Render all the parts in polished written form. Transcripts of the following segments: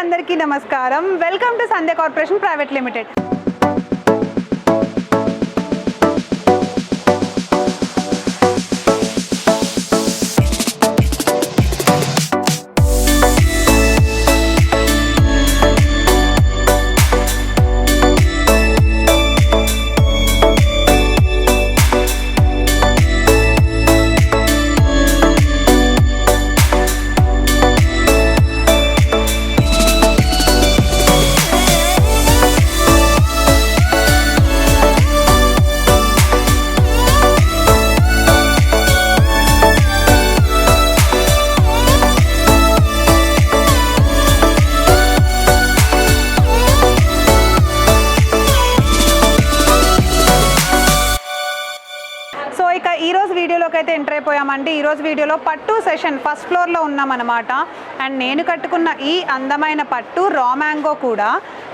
అందరికీ నమస్కారం. Welcome to Sandhya corporation private limited. ఈరోజు వీడియోలోకి అయితే ఎంటర్ అయిపోయామండి. ఈరోజు వీడియోలో పట్టు సెషన్ ఫస్ట్ ఫ్లోర్లో ఉన్నామన్నమాట. అండ్ నేను కట్టుకున్న ఈ అందమైన పట్టు రా మ్యాంగో కూడా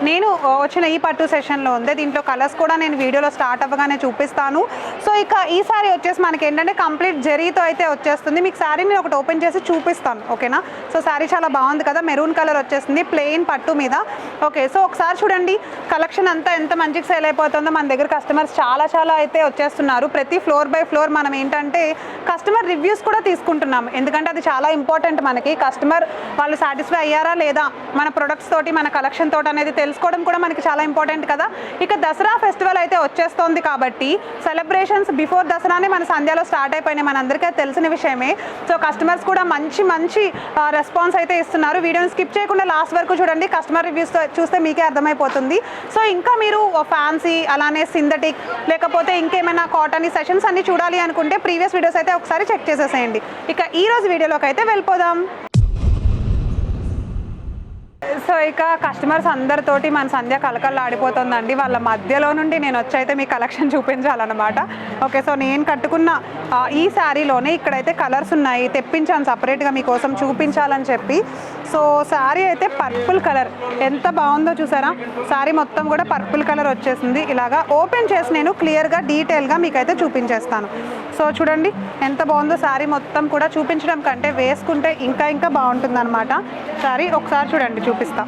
నేను వచ్చిన ఈ పట్టు సెషన్లో ఉంది. దీంట్లో కలర్స్ కూడా నేను వీడియోలో స్టార్ట్ అవ్వగానే చూపిస్తాను. సో ఇక ఈ సారీ వచ్చేసి మనకి ఏంటంటే కంప్లీట్ జరీతో అయితే వచ్చేస్తుంది. మీకు శారీ నేను ఒకటి ఓపెన్ చేసి చూపిస్తాను, ఓకేనా? సో శారీ చాలా బాగుంది కదా, మెరూన్ కలర్ వచ్చేసింది ప్లెయిన్ పట్టు మీద. ఓకే, సో ఒకసారి చూడండి కలెక్షన్ అంతా ఎంత మంచిగా సేల్ అయిపోతుందో. మన దగ్గర కస్టమర్స్ చాలా అయితే వచ్చేస్తున్నారు. ప్రతి ఫ్లోర్ బై ఫ్లోర్ మనం ఏంటంటే కస్టమర్ రివ్యూస్ కూడా తీసుకుంటున్నాం. ఎందుకంటే అది చాలా ఇంపార్టెంట్ మనకి. కస్టమర్ వాళ్ళు సాటిస్ఫై అయ్యారా లేదా మన ప్రొడక్ట్స్ తోటి, మన కలెక్షన్ తోటి అనేది తెలుసుకోవడం కూడా మనకి చాలా ఇంపార్టెంట్ కదా. ఇక దసరా ఫెస్టివల్ అయితే వచ్చేస్తోంది కాబట్టి సెలబ్రేషన్స్ బిఫోర్ దసరానే మన సంధ్యలో స్టార్ట్ అయిపోయినాయి, మనందరికీ తెలిసిన విషయమే. సో కస్టమర్స్ కూడా మంచి రెస్పాన్స్ అయితే ఇస్తున్నారు. వీడియోని స్కిప్ చేయకుండా లాస్ట్ వరకు చూడండి. కస్టమర్ రివ్యూస్ చూస్తే మీకే అర్థమైపోతుంది. సో ఇంకా మీరు ఫ్యాన్సీ అలానే సింథటిక్ లేకపోతే ఇంకేమైనా కాటన్ సెషన్స్ అన్ని చూడాలి అనుకుంటే ప్రీవియస్ వీడియోస్ అయితే ఒకసారి చెక్ చేసేసేయండి. ఇక ఈ రోజు వీడియోలోకి అయితే వెళ్ళిపోదాం. సో ఇక కస్టమర్స్ అందరితోటి మన సంధ్య కలకల్లా ఆడిపోతుందండి. వాళ్ళ మధ్యలో నుండి నేను వచ్చైతే మీ కలెక్షన్ చూపించాలన్నమాట. ఓకే, సో నేను కట్టుకున్న ఈ శారీలోనే ఇక్కడైతే కలర్స్ ఉన్నాయి, తెప్పించాను సపరేట్గా మీకోసం చూపించాలని చెప్పి. సో శారీ అయితే పర్పుల్ కలర్ ఎంత బాగుందో చూసారా. శారీ మొత్తం కూడా పర్పుల్ కలర్ వచ్చేసింది. ఇలాగా ఓపెన్ చేసి నేను క్లియర్గా డీటెయిల్గా మీకైతే చూపించేస్తాను. సో చూడండి ఎంత బాగుందో. శారీ మొత్తం కూడా చూపించడం కంటే వేసుకుంటే ఇంకా బాగుంటుందన్నమాట శారీ. ఒకసారి చూడండి, చూపిస్తా.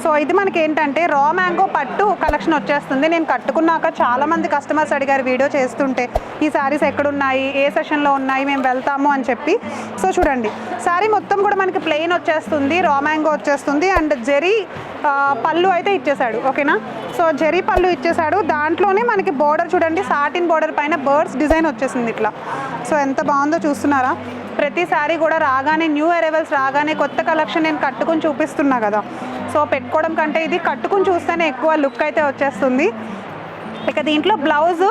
సో ఇది మనకి ఏంటంటే రా మ్యాంగో పట్టు కలెక్షన్ వచ్చేస్తుంది. నేను కట్టుకున్నాక చాలామంది కస్టమర్స్ అడిగారు వీడియో చేస్తుంటే ఈ శారీస్ ఎక్కడున్నాయి, ఏ సెషన్లో ఉన్నాయి, మేము వెళ్తాము అని చెప్పి. సో చూడండి శారీ మొత్తం కూడా మనకి ప్లెయిన్ వచ్చేస్తుంది, రా మ్యాంగో వచ్చేస్తుంది. అండ్ జరీ పళ్ళు అయితే ఇచ్చేసాడు, ఓకేనా? సో జరీ పళ్ళు ఇచ్చేసాడు. దాంట్లోనే మనకి బోర్డర్ చూడండి, సాటిన్ బోర్డర్ పైన బర్డ్స్ డిజైన్ వచ్చేసింది ఇట్లా. సో ఎంత బాగుందో చూస్తున్నారా. ప్రతి శారీ కూడా రాగానే న్యూ అరైవల్స్ రాగానే కొత్త కలెక్షన్ నేను కట్టుకుని చూపిస్తున్నా కదా. సో పెట్టుకోవడం కంటే ఇది కట్టుకుని చూస్తేనే ఎక్కువ లుక్ అయితే వచ్చేస్తుంది. ఇక దీంట్లో బ్లౌజ్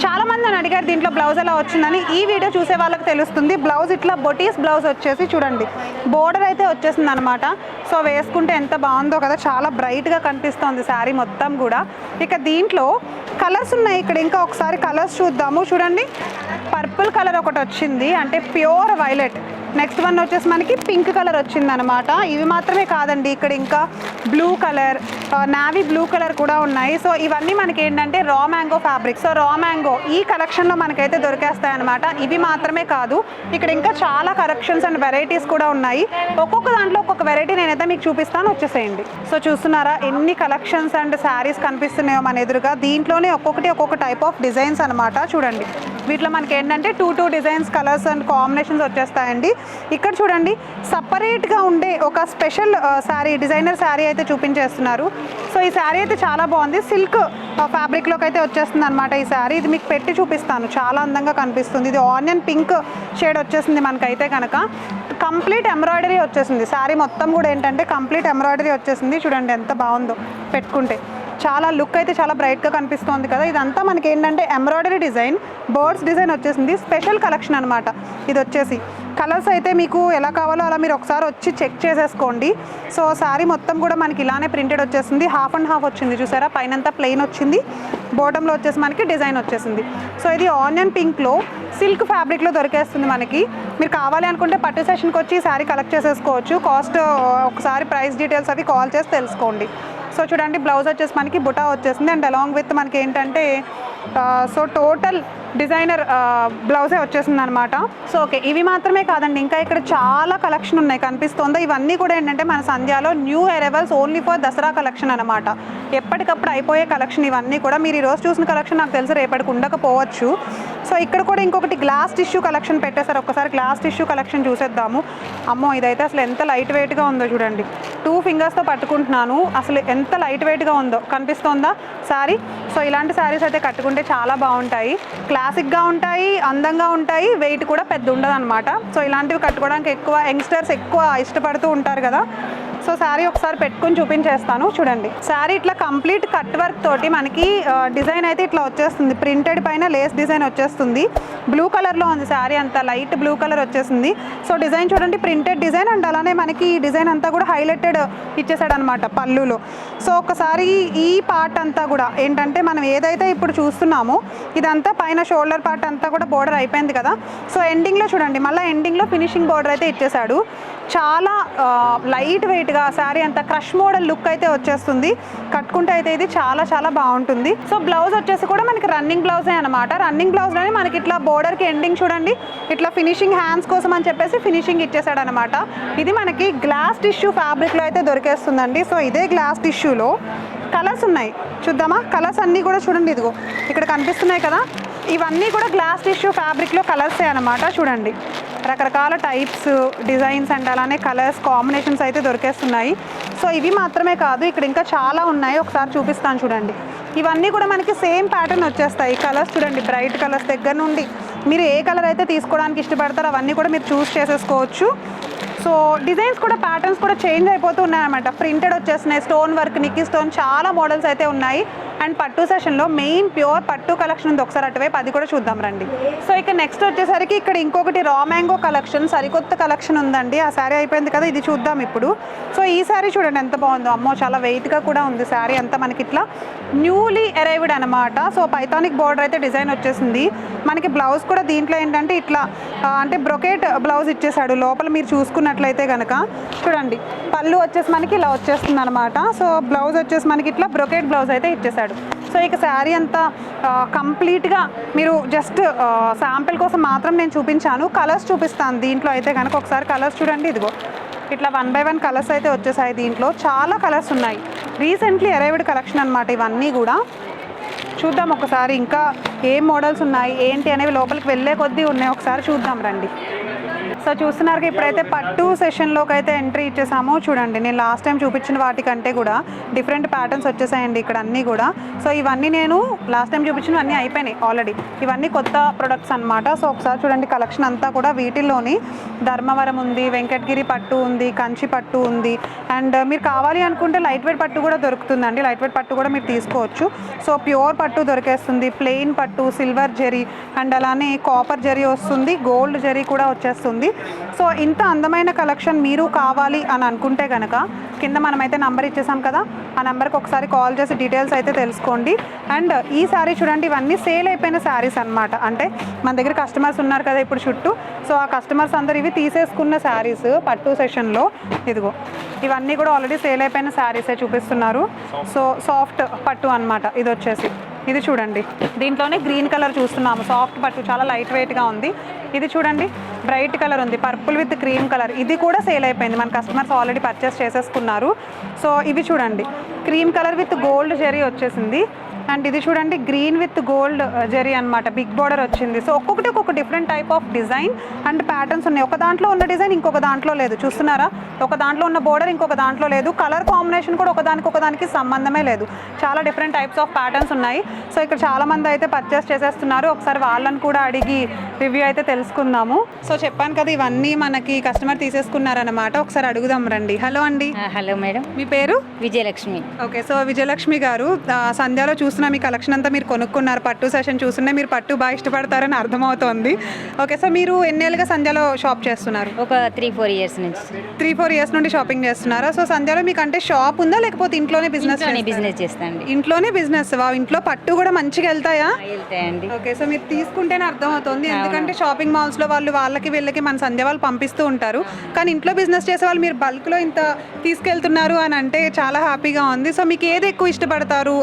చాలామంది అని అడిగారు దీంట్లో బ్లౌజ్ ఎలా వచ్చిందని. ఈ వీడియో చూసే వాళ్ళకి తెలుస్తుంది. బ్లౌజ్ ఇట్లా బొటీస్ బ్లౌజ్ వచ్చేసి చూడండి బోర్డర్ అయితే వచ్చేసింది అనమాట. సో వేసుకుంటే ఎంత బాగుందో కదా, చాలా బ్రైట్గా కనిపిస్తుంది శారీ మొత్తం కూడా. ఇక దీంట్లో కలర్స్ ఉన్నాయి ఇక్కడ, ఇంకా ఒకసారి కలర్స్ చూద్దాము. చూడండి పర్పుల్ కలర్ ఒకటి వచ్చింది, అంటే ప్యూర్ వైలెట్. నెక్స్ట్ వన్ వచ్చేసి మనకి పింక్ కలర్ వచ్చింది అనమాట. ఇవి మాత్రమే కాదండి, ఇక్కడ ఇంకా blue colour, navy blue colour కూడా ఉన్నాయి. సో ఇవన్నీ మనకి ఏంటంటే raw mango fabric. So raw mango ఈ కలెక్షన్లో మనకైతే దొరికేస్తాయి అనమాట. ఇవి మాత్రమే కాదు, ఇక్కడ ఇంకా చాలా కలెక్షన్స్ అండ్ వెరైటీస్ కూడా ఉన్నాయి. ఒక్కొక్క దాంట్లో ఒక్కొక్క వెరైటీ నేనైతే మీకు చూపిస్తాను, వచ్చేసేయండి. సో చూస్తున్నారా ఎన్ని కలెక్షన్స్ అండ్ శారీస్ కనిపిస్తున్నాయో మన ఎదురుగా. దీంట్లోనే ఒక్కొక్క టైప్ ఆఫ్ డిజైన్స్ అనమాట. చూడండి వీటిలో మనకి ఏంటంటే two designs, colours and combinations వచ్చేస్తాయండి. ఇక్కడ చూడండి సపరేట్గా ఉండే ఒక స్పెషల్ శారీ, డిజైనర్ శారీ అయితే చూపించేస్తున్నారు. సో ఈ శారీ అయితే చాలా బాగుంది, సిల్క్ ఫ్యాబ్రిక్లోకి అయితే వచ్చేస్తుంది అనమాట ఈ శారీ. ఇది మీకు పెట్టి చూపిస్తాను, చాలా అందంగా కనిపిస్తుంది. ఇది ఆనియన్ పింక్ షేడ్ వచ్చేసింది మనకైతే కనుక. కంప్లీట్ ఎంబ్రాయిడరీ వచ్చేసింది శారీ మొత్తం కూడా. ఏంటంటే కంప్లీట్ ఎంబ్రాయిడరీ వచ్చేసింది. చూడండి ఎంత బాగుందో పెట్టుకుంటే. చాలా లుక్ అయితే చాలా బ్రైట్గా కనిపిస్తుంది కదా. ఇదంతా మనకి ఏంటంటే ఎంబ్రాయిడరీ డిజైన్, బర్డ్స్ డిజైన్ వచ్చేసింది. స్పెషల్ కలెక్షన్ అనమాట ఇది వచ్చేసి. కలర్స్ అయితే మీకు ఎలా కావాలో అలా మీరు ఒకసారి వచ్చి చెక్ చేసేసుకోండి. సో శారీ మొత్తం కూడా మనకి ఇలానే ప్రింటెడ్ వచ్చేసింది. హాఫ్ అండ్ హాఫ్ వచ్చింది చూసారా, పైనంతా ప్లెయిన్ వచ్చింది, బాటంలో వచ్చేసి మనకి డిజైన్ వచ్చేసింది. సో ఇది ఆనియన్ పింక్లో సిల్క్ ఫ్యాబ్రిక్లో దొరికేస్తుంది మనకి. మీరు కావాలి అనుకుంటే పట్టు సెషన్కి వచ్చి ఈ శారీ కలెక్ట్ చేసేసుకోవచ్చు. కాస్ట్ ఒకసారి ప్రైస్ డీటెయిల్స్ అవి కాల్ చేసి తెలుసుకోండి. సో చూడండి బ్లౌజ్ వచ్చేసి మనకి బుటా వచ్చేసింది. అండ్ అలాంగ్ విత్ మనకి ఏంటంటే సో టోటల్ డిజైనర్ బ్లౌజే వచ్చేసింది అనమాట. సో ఓకే, ఇవి మాత్రమే కాదండి, ఇంకా ఇక్కడ చాలా కలెక్షన్ ఉన్నాయి కనిపిస్తుందా. ఇవన్నీ కూడా ఏంటంటే మన సంధ్యాలో new arrivals only for Dasara collection అనమాట. ఎప్పటికప్పుడు అయిపోయే కలెక్షన్ ఇవన్నీ కూడా. మీరు ఈరోజు చూసిన కలెక్షన్ నాకు తెలిసి రేపటికి ఉండకపోవచ్చు. సో ఇక్కడ కూడా ఇంకొకటి గ్లాస్ టిష్యూ కలెక్షన్ పెట్టేశారు. ఒక్కసారి గ్లాస్ టిష్యూ కలెక్షన్ చూసేద్దాము. అమ్మో, ఇదైతే అసలు ఎంత లైట్ వెయిట్గా ఉందో చూడండి. 2 ఫింగర్స్తో పట్టుకుంటున్నాను, అసలు ఎంత లైట్ వెయిట్గా ఉందో కనిపిస్తోందా శారీ. సో ఇలాంటి శారీస్ అయితే కట్టుకుంటే చాలా బాగుంటాయి, క్లాసిక్గా ఉంటాయి, అందంగా ఉంటాయి, వెయిట్ కూడా పెద్ద ఉండదు అనమాట. సో ఇలాంటివి కట్టుకోవడానికి ఎక్కువ యంగ్స్టర్స్ ఎక్కువ ఇష్టపడుతూ ఉంటారు కదా. సో శారీ ఒకసారి పెట్టుకొని చూపించేస్తాను చూడండి. శారీ ఇట్లా కంప్లీట్ కట్ వర్క్ తోటి మనకి డిజైన్ అయితే ఇట్లా వచ్చేస్తుంది. ప్రింటెడ్ పైన లేస్ డిజైన్ వచ్చేస్తుంది. బ్లూ కలర్లో ఉంది శారీ అంతా, లైట్ బ్లూ కలర్ వచ్చేసింది. సో డిజైన్ చూడండి, ప్రింటెడ్ డిజైన్ అండ్ అలానే మనకి ఈ డిజైన్ అంతా కూడా హైలైటెడ్ ఇచ్చేసాడు అనమాట పళ్ళులో. సో ఒకసారి ఈ పార్ట్ అంతా కూడా ఏంటంటే మనం ఏదైతే ఇప్పుడు చూస్తున్నామో ఇదంతా పైన షోల్డర్ పార్ట్ అంతా కూడా బోర్డర్ అయిపోయింది కదా. సో ఎండింగ్లో చూడండి, మళ్ళీ ఎండింగ్లో ఫినిషింగ్ బోర్డర్ అయితే ఇచ్చేసాడు. చాలా లైట్ వెయిట్గా శారీ అంతా క్రష్ మోడల్ లుక్ అయితే వచ్చేస్తుంది. కట్టుకుంటే అయితే ఇది చాలా చాలా బాగుంటుంది. సో బ్లౌజ్ వచ్చేసి కూడా మనకి రన్నింగ్ బ్లౌజే అనమాట. రన్నింగ్ బ్లౌజ్లోనే మనకి ఇట్లా బోర్డర్కి ఎండింగ్ చూడండి, ఇట్లా ఫినిషింగ్ హ్యాండ్స్ కోసం అని చెప్పేసి ఫినిషింగ్ ఇచ్చేసాడు అనమాట. ఇది మనకి గ్లాస్ టిష్యూ ఫ్యాబ్రిక్లో అయితే దొరికేస్తుందండి. సో ఇదే గ్లాస్ టిష్యూలో కలర్స్ ఉన్నాయి, చూద్దామా. కలర్స్ అన్నీ కూడా చూడండి, ఇదిగో ఇక్కడ కనిపిస్తున్నాయి కదా. ఇవన్నీ కూడా గ్లాస్ టిష్యూ ఫ్యాబ్రిక్లో కలర్సే అనమాట. చూడండి, రకరకాల టైప్స్ డిజైన్స్ అండ్ అలానే కలర్స్ కాంబినేషన్స్ అయితే దొరికేస్తున్నాయి. సో ఇవి మాత్రమే కాదు, ఇక్కడ ఇంకా చాలా ఉన్నాయి, ఒకసారి చూపిస్తాను చూడండి. ఇవన్నీ కూడా మనకి సేమ్ ప్యాటర్న్ వచ్చేస్తాయి. కలర్స్ చూడండి, బ్రైట్ కలర్స్ దగ్గర నుండి మీరు ఏ కలర్ అయితే తీసుకోవడానికి ఇష్టపడతారో అవన్నీ కూడా మీరు చూస్ చేసేసుకోవచ్చు. సో డిజైన్స్ కూడా ప్యాటర్న్స్ కూడా చేంజ్ అయిపోతూ ఉన్నాయన్నమాట. ప్రింటెడ్ వచ్చేస్తున్నాయి, స్టోన్ వర్క్, నిక్కీ స్టోన్, చాలా మోడల్స్ అయితే ఉన్నాయి. అండ్ పట్టు సెషన్లో మెయిన్ ప్యూర్ పట్టు కలెక్షన్ ఉంది, ఒకసారి అటువైపు అది కూడా చూద్దాం రండి. సో ఇక నెక్స్ట్ వచ్చేసరికి ఇక్కడ ఇంకొకటి రా మ్యాంగో కలెక్షన్, సరికొత్త కలెక్షన్ ఉందండి. ఆ శారీ అయిపోయింది కదా, ఇది చూద్దాం ఇప్పుడు. సో ఈ శారీ చూడండి ఎంత బాగుందో, అమ్మో చాలా వెయిట్గా కూడా ఉంది శారీ అంతా. మనకి ఇట్లా న్యూలీ అరైవ్డ్ అనమాట. సో పైథానిక్ బార్డర్ అయితే డిజైన్ వచ్చేసింది. మనకి బ్లౌజ్ కూడా దీంట్లో ఏంటంటే ఇట్లా అంటే బ్రొకేట్ బ్లౌజ్ ఇచ్చేసాడు. లోపల మీరు చూసుకున్నట్లయితే కనుక చూడండి, పళ్ళు వచ్చేసి మనకి ఇలా వచ్చేస్తుంది అనమాట. సో బ్లౌజ్ వచ్చేసి మనకి ఇట్లా బ్రొకేట్ బ్లౌజ్ అయితే ఇచ్చేసాడు. సో ఇక శారీ అంతా కంప్లీట్గా మీరు జస్ట్ శాంపిల్ కోసం మాత్రం నేను చూపించాను. కలర్స్ చూపిస్తాను దీంట్లో అయితే కనుక. ఒకసారి కలర్స్ చూడండి, ఇదిగో ఇట్లా 1 by 1 కలర్స్ అయితే వచ్చేసాయి. దీంట్లో చాలా కలర్స్ ఉన్నాయి, రీసెంట్లీ అరైవ్డ్ కలెక్షన్ అనమాట ఇవన్నీ కూడా. చూద్దాం ఒకసారి ఇంకా ఏం మోడల్స్ ఉన్నాయి ఏంటి అనేవి లోపలికి వెళ్ళే కొద్దీ ఉన్నాయి, ఒకసారి చూద్దాం రండి. సో చూస్తున్నారు ఇప్పుడైతే పట్టు సెషన్లోకి అయితే ఎంట్రీ ఇచ్చేసాము. చూడండి, నేను లాస్ట్ టైం చూపించిన వాటికంటే కూడా డిఫరెంట్ ప్యాటర్న్స్ వచ్చేసాయండి ఇక్కడ అన్నీ కూడా. సో ఇవన్నీ నేను లాస్ట్ టైం చూపించినవి అన్నీ అయిపోయినాయి ఆల్రెడీ, ఇవన్నీ కొత్త ప్రొడక్ట్స్ అనమాట. సో ఒకసారి చూడండి కలెక్షన్ అంతా కూడా. వీటిల్లోని ధర్మవరం ఉంది, వెంకటగిరి పట్టు ఉంది, కంచి పట్టు ఉంది. అండ్ మీరు కావాలి అనుకుంటే లైట్ వెయిట్ పట్టు కూడా దొరుకుతుందండి, లైట్ వెయిట్ పట్టు కూడా మీరు తీసుకోవచ్చు. సో ప్యూర్ పట్టు దొరికేస్తుంది, ప్లెయిన్ పట్టు, సిల్వర్ జరీ అండ్ అలానే కాపర్ జరీ వస్తుంది, గోల్డ్ జరీ కూడా వచ్చేస్తుంది. సో ఇంత అందమైన కలెక్షన్ మీరు కావాలి అని అనుకుంటే కనుక కింద మనమైతే నంబర్ ఇచ్చేసాం కదా, ఆ నెంబర్కి ఒకసారి కాల్ చేసి డీటెయిల్స్ అయితే తెలుసుకోండి. అండ్ ఈ శారీ చూడండి, ఇవన్నీ సేల్ అయిపోయిన శారీస్ అనమాట. అంటే మన దగ్గర కస్టమర్స్ ఉన్నారు కదా ఇప్పుడు చుట్టూ. సో ఆ కస్టమర్స్ అందరు ఇవి తీసేసుకున్న శారీస్ పట్టు సెషన్లో. ఇదిగో ఇవన్నీ కూడా ఆల్రెడీ సేల్ అయిపోయిన శారీసే చూపిస్తున్నారు. సో సాఫ్ట్ పట్టు అనమాట ఇది వచ్చేసి. ఇది చూడండి, దీంట్లోనే గ్రీన్ కలర్ చూస్తున్నాము, సాఫ్ట్ పట్టు, చాలా లైట్ వెయిట్గా ఉంది. ఇది చూడండి, బ్రైట్ కలర్ ఉంది, పర్పుల్ విత్ క్రీమ్ కలర్. ఇది కూడా సేల్ అయిపోయింది, మన కస్టమర్స్ ఆల్రెడీ పర్చేస్ చేసేసుకున్నారు. సో ఇవి చూడండి, cream colour with gold zari వచ్చేసింది. అండ్ ఇది చూడండి, గ్రీన్ విత్ గోల్డ్ జరీ అనమాట, బిగ్ బార్డర్ వచ్చింది. సో ఒక్కొక్కటి ఒక్కొక్క different type of design and patterns ఉన్నాయి. ఒక దాంట్లో ఉన్న డిజైన్ ఇంకొక దాంట్లో లేదు, చూస్తున్నారా? ఒక దాంట్లో ఉన్న బోర్డర్ ఇంకొక దాంట్లో లేదు, కలర్ కాంబినేషన్ కూడా ఒకదానికి సంబంధమే లేదు. చాలా డిఫరెంట్ టైప్స్ ఆఫ్ ప్యాటర్న్స్ ఉన్నాయి. సో ఇక్కడ చాలా మంది అయితే పర్చేస్ చేసేస్తున్నారు, ఒకసారి వాళ్ళని కూడా అడిగి రివ్యూ అయితే తెలుసుకుందాము. సో చెప్పాను కదా, ఇవన్నీ మనకి కస్టమర్ తీసేసుకున్నారనమాట. ఒకసారి అడుగుదాం రండి. హలో అండి. హలో మేడం, మీ పేరు? విజయలక్ష్మి. ఓకే, సో విజయలక్ష్మి గారు, సంధ్యాలో చూస్తున్నా మీ కలెక్షన్ అంతా మీరు కొనుక్కున్నారు, పట్టు సెషన్ చూస్తుంటే మీరు పట్టు బాగా ఇష్టపడతారని అర్థమవుతోంది. ఓకే, సో మీరు ఎన్నేళ్ళుగా సంధ్యాలో షాప్ చేస్తున్నారు? ఒక 3-4 ఇయర్స్ నుంచి. 3-4 ఇయర్స్ నుండి షాపింగ్ చేస్తున్నారా? సో సంధ్యాలో మీకు అంటే షాప్ ఉందా లేకపోతే ఇంట్లోనే బిజినెస్? బిజినెస్ చేస్తాండి. ఇంట్లోనే బిజినెస్. ఇంట్లో పట్టు కూడా మంచిగా వెళ్తాయా? వెళ్తాయండి. ఓకే, సో మీరు తీసుకుంటేనే అర్థమవుతుంది, ఎందుకంటే ఎందుకంటే షాపింగ్ మాల్స్లో వాళ్ళకి వీళ్ళకి మన సంధ్య వాళ్ళు పంపిస్తూ ఉంటారు. కానీ ఇంట్లో బిజినెస్ చేసే వాళ్ళు మీరు బల్క్లో ఇంత తీసుకెళ్తున్నారు అని అంటే చాలా హ్యాపీగా ఉంది. సో మీకు ఏది ఎక్కువ ఇష్టపడతారు,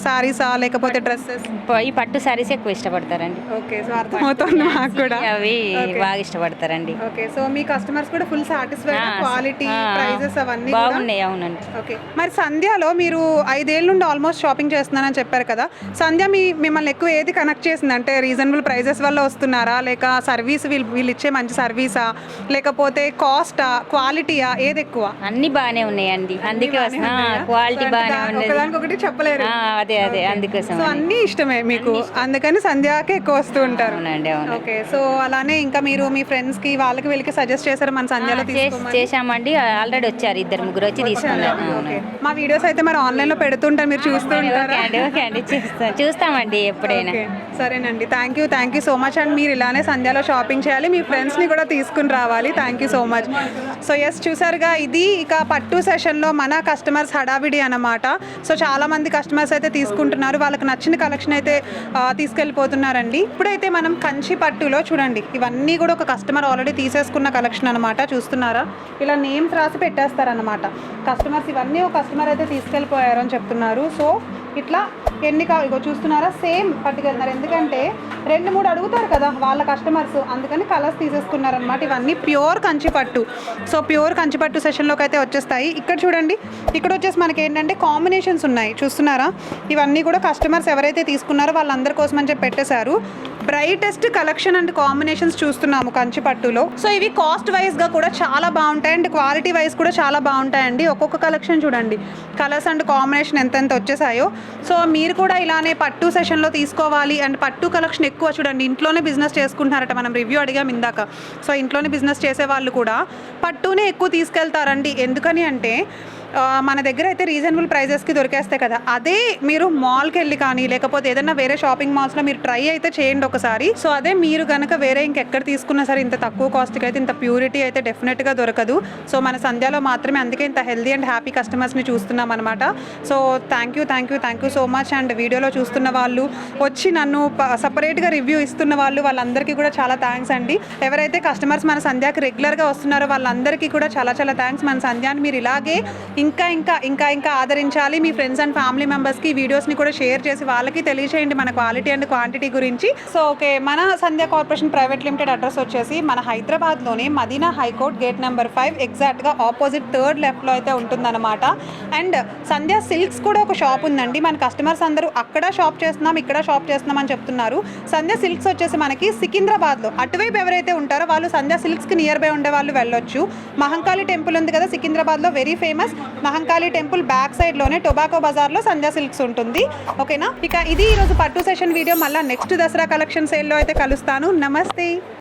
శారీసా లేకపోతే డ్రెస్సెస్? ఈ పట్టు శారీస్ ఎక్కువ ఇష్టపడతారండి. ఓకే, సో అర్థమవుతుంది నాకు కూడా. అవి బాగా ఇష్టపడతారండి. ఓకే, సో మీ కస్టమర్స్ కూడా ఫుల్ సాటిస్ఫైడ్, క్వాలిటీ, ప్రైజెస్ అవన్నీ బాగున్నాయి. అవునండి. ఓకే, మరి సంధ్యలో మీరు 5 ఏళ్ళ నుండి ఆల్మోస్ట్ షాపింగ్ చేస్తున్నానని చెప్పారు కదా. సంధ్య మిమ్మల్ని ఎక్కువ ఏది కనెక్ట్ చేసింది? అంటే రీజనబుల్ ప్రైజెస్ వల్ల వస్తున్నారా, లేక సర్వీస్ వీళ్ళు ఇచ్చే మంచి సర్వీసా, లేకపోతే కాస్టా, క్వాలిటీయా, ఏది ఎక్కువ? అన్ని బాగానే ఉన్నాయండి. అందుకే క్వాలిటీ బాగానే ఉన్నది. ఒకదానికొకటి చెప్పలేరు. అదే అందుకోసం సో అన్ని ఇష్టమే మీకు, అందుకని సంధ్యాకే ఎక్కువ వస్తూ ఉంటారు. అవునండి. అవును. ఓకే, సో అలానే ఇంకా మీరు మీ ఫ్రెండ్స్ కి వాళ్ళకి వీళ్ళకి సజెస్ట్ చేశారు మన సంధ్యలో తీసుకోమని? చేశామండి. ఆల్రెడీ వచ్చారు 2-3 వచ్చి తీసుకున్నారు. ఓకే, మా వీడియోస్ అయితే మరి ఆన్లైన్ లో పెడుతుంటారు, మీరు చూస్తూ ఉంటారా? ఓకే అండి, చూస్తామండి ఎప్పుడైనా. ఓకే, సరేనండి. Thank you so much. And మీరు ఇలానే సంధ్యలో షాపింగ్ చేయాలి, మీ ఫ్రెండ్స్ని కూడా తీసుకుని రావాలి. Thank you so much. So yes, చూసారుగా, ఇది ఇక పట్టు సెషన్లో మన కస్టమర్స్ హడావిడి అన్నమాట. సో చాలామంది కస్టమర్స్ అయితే తీసుకుంటున్నారు, వాళ్ళకి నచ్చిన కలెక్షన్ అయితే తీసుకెళ్ళిపోతున్నారండి. ఇప్పుడైతే మనం కంచి పట్టులో చూడండి, ఇవన్నీ కూడా ఒక కస్టమర్ ఆల్రెడీ తీసేసుకున్న కలెక్షన్ అనమాట. చూస్తున్నారా, ఇలా నేమ్స్ రాసి పెట్టేస్తారనమాట కస్టమర్స్. ఇవన్నీ ఒక కస్టమర్ అయితే తీసుకెళ్ళిపోయారు అని చెప్తున్నారు. సో ఇట్లా ఎన్ని ఇగో చూస్తున్నారా, సేమ్ పట్టుకెళ్తున్నారు. ఎందుకంటే 2-3 అడుగుతారు కదా వాళ్ళ కస్టమర్స్, అందుకని కలర్స్ తీసేసుకున్నారనమాట. ఇవన్నీ ప్యూర్ కంచిపట్టు. సో ప్యూర్ కంచిపట్టు సెషన్లోకి అయితే వచ్చేస్తాయి. ఇక్కడ చూడండి, ఇక్కడ వచ్చేసి మనకి ఏంటంటే కాంబినేషన్స్ ఉన్నాయి, చూస్తున్నారా. ఇవన్నీ కూడా కస్టమర్స్ ఎవరైతే తీసుకున్నారో వాళ్ళందరి కోసం అని చెప్పి పెట్టేశారు. బ్రైటెస్ట్ కలెక్షన్ అండ్ కాంబినేషన్స్ చూస్తున్నాము కంచిపట్టులో. సో ఇవి కాస్ట్ వైజ్గా కూడా చాలా బాగుంటాయి అండ్ క్వాలిటీ వైజ్ కూడా చాలా బాగుంటాయండి. ఒక్కొక్క కలెక్షన్ చూడండి, కలర్స్ అండ్ కాంబినేషన్ ఎంతెంత వచ్చేసాయో. సో మీరు కూడా ఇలానే పట్టు సెషన్లో తీసుకోవాలి అండ్ పట్టు కలెక్షన్ ఎక్కువ చూడండి. ఇంట్లోనే బిజినెస్ చేసుకుంటున్నారట, మనం రివ్యూ అడిగాం ఇందాక. సో ఇంట్లోనే బిజినెస్ చేసే వాళ్ళు కూడా పట్టునే ఎక్కువ తీసుకెళ్తారండి. ఎందుకని అంటే మన దగ్గర అయితే రీజనబుల్ ప్రైజెస్కి దొరికేస్తాయి కదా. అదే మీరు మాల్కి వెళ్ళి కానీ లేకపోతే ఏదైనా వేరే షాపింగ్ మాల్స్లో మీరు ట్రై అయితే చేయండి ఒకసారి. సో అదే మీరు కనుక వేరే ఇంకెక్కడ తీసుకున్నా సరే ఇంత తక్కువ కాస్ట్కి అయితే ఇంత ప్యూరిటీ అయితే డెఫినెట్గా దొరకదు. సో మన సంధ్యలో మాత్రమే, అందుకే ఇంత హెల్దీ అండ్ హ్యాపీ కస్టమర్స్ని చూస్తున్నాం అనమాట. So thank you so much. And వీడియోలో చూస్తున్న వాళ్ళు, వచ్చి నన్ను సపరేట్గా రివ్యూ ఇస్తున్న వాళ్ళందరికీ కూడా చాలా థ్యాంక్స్ అండి. ఎవరైతే కస్టమర్స్ మన సంధ్యాకి రెగ్యులర్గా వస్తున్నారో వాళ్ళందరికీ కూడా చాలా థ్యాంక్స్. మన సంధ్యాని మీరు ఇలాగే ఇంకా ఆదరించాలి. మీ ఫ్రెండ్స్ అండ్ ఫ్యామిలీ మెంబర్స్కి వీడియోస్ని కూడా షేర్ చేసి వాళ్ళకి తెలియచేయండి మన క్వాలిటీ అండ్ క్వాంటిటీ గురించి. సో ఓకే, మన సంధ్య కార్పొరేషన్ ప్రైవేట్ లిమిటెడ్ అడ్రస్ వచ్చేసి మన హైదరాబాద్లోనే మదీనా హైకోర్ట్ గేట్ నెంబర్ 5 ఎగ్జాక్ట్గా ఆపోజిట్ 3rd లెఫ్ట్లో అయితే ఉంటుందన్నమాట. అండ్ సంధ్య సిల్క్స్ కూడా ఒక షాప్ ఉందండి. మన కస్టమర్స్ అందరూ అక్కడ షాప్ చేస్తున్నాం, ఇక్కడ షాప్ చేస్తున్నాం అని చెప్తున్నారు. సంధ్య సిల్క్స్ వచ్చేసి మనకి సికింద్రాబాద్లో, అటువైపు ఎవరైతే ఉంటారో వాళ్ళు సంధ్య సిల్క్స్కి నియర్ బై ఉండే వాళ్ళు వెళ్ళొచ్చు. మహంకాళి టెంపుల్ ఉంది కదా సికింద్రాబాద్లో, very famous. Mahankali temple back సైడ్లోనే టొబాకో బజార్లో సంధ్య సిల్క్స్ ఉంటుంది. ఓకేనా, ఇక ఇది ఈరోజు పట్టు సెషన్ వీడియో. మళ్ళీ నెక్స్ట్ దసరా కలెక్షన్ సేల్లో అయితే కలుస్తాను. నమస్తే.